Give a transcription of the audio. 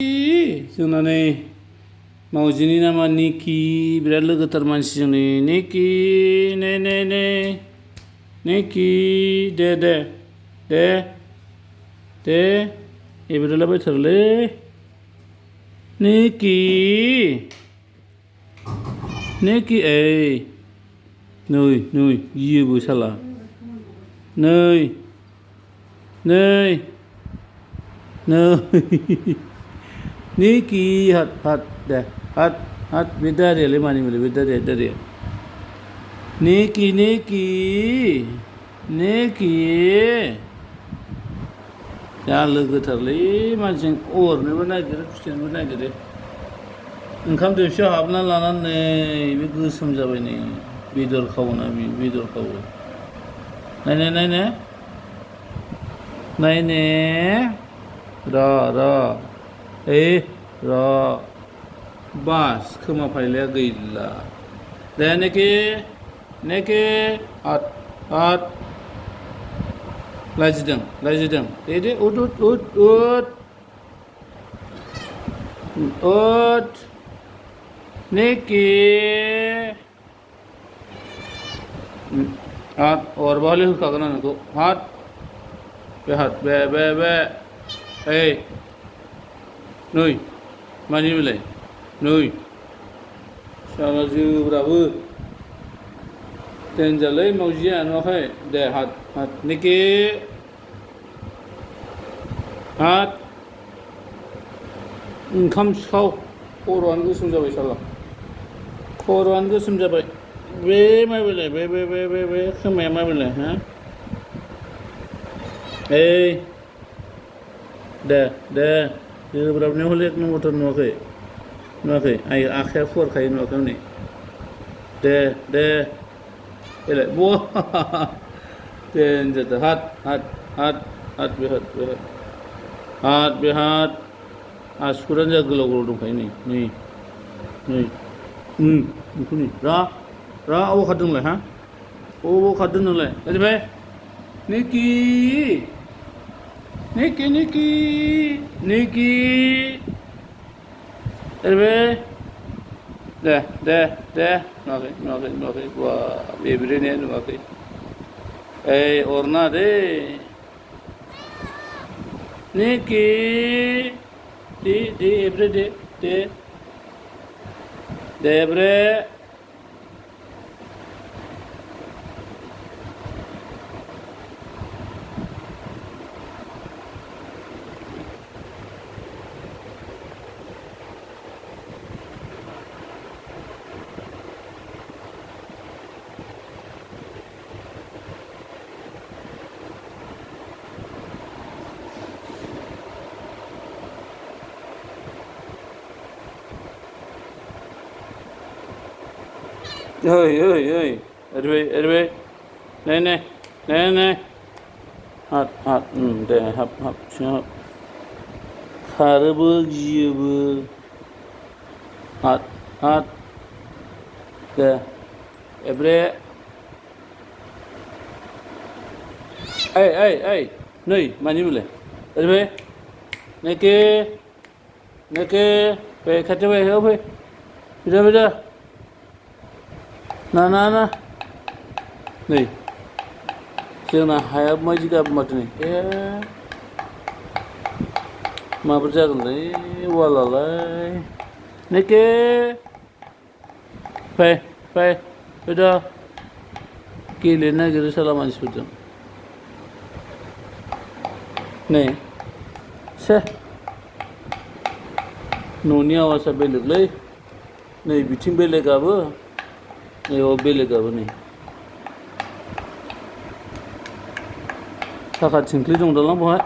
जोंना नै मावजिनि नामा निकि बिराद लोगोथार मानसि जोंनि निकि निकि दे एब्रेलाबायथारोलै निकि ओइ नै गियोबो साला नै निकि हाट दे हाट बे दारियालाय मानिमोनलाय बे दारिया निकि जा लोगोथारलै मानसिजों अरनोबो नागिरो खुसिनोबो नागिरो ओंखाम दोबसियाव हाबना लानानै नै बे गोसोम जाबाय नै बेदर खावोना बेदर खावो नायने र' बास खोमा फाइलाया गैला दे नेके हाट लाजिदों दे उद नेके हाट अरबा हले होखागोन आं नोंखौ हाट बे ओइ नै मानिमोनलाय नै साला जोब्राबो देनजारलै मावजिया नुवाखै दे हाट निकि हाट ओंखाम सिखाव खर'आनो गोसोम जाबाय साला खर'आनो गोसोम जाबाय बे माबेलाय बे खोमाया माबेलाय हा ओइ दे जोब्राबनायाव हले एक नम्बरथार नुवाखै आखाइया फुवारखायो नुवाखै हनै दे बेलाय देनजारथार हाट बे आसुगुरानो जा गोलाव दंखायो नै बेखौ नै रा अबाव खारदों नोंलाय हा अबाव खारदों नोंलाय ओरैबाय निकि ओरैबाय दे नुवाखै बा बेब्रेनाया नुवाखै ओइ अरना दे निकि दे एब्रे दे एब्रे ओइ ओरैबाय नै हाट दे हाब सिङाव हाब खारोबो गियोबो हाट दे एब्रे ओइ नै मानिमोनलाय ओरैबाय नेके फै खाथियाव फै फैदा ना नै जोंना हाया माबायदि गाबोन माथो नै माबोरै जागोनलै वालालाय नेके फैदा गेलेनो नागिरो साला मानसिफोरजों नै न'नि आवाजआ बेलेगलै नै बिथिं बेलेगाबो नैयाव बेलेगाबो नै साखा थिंख्लि दं दालां बहाय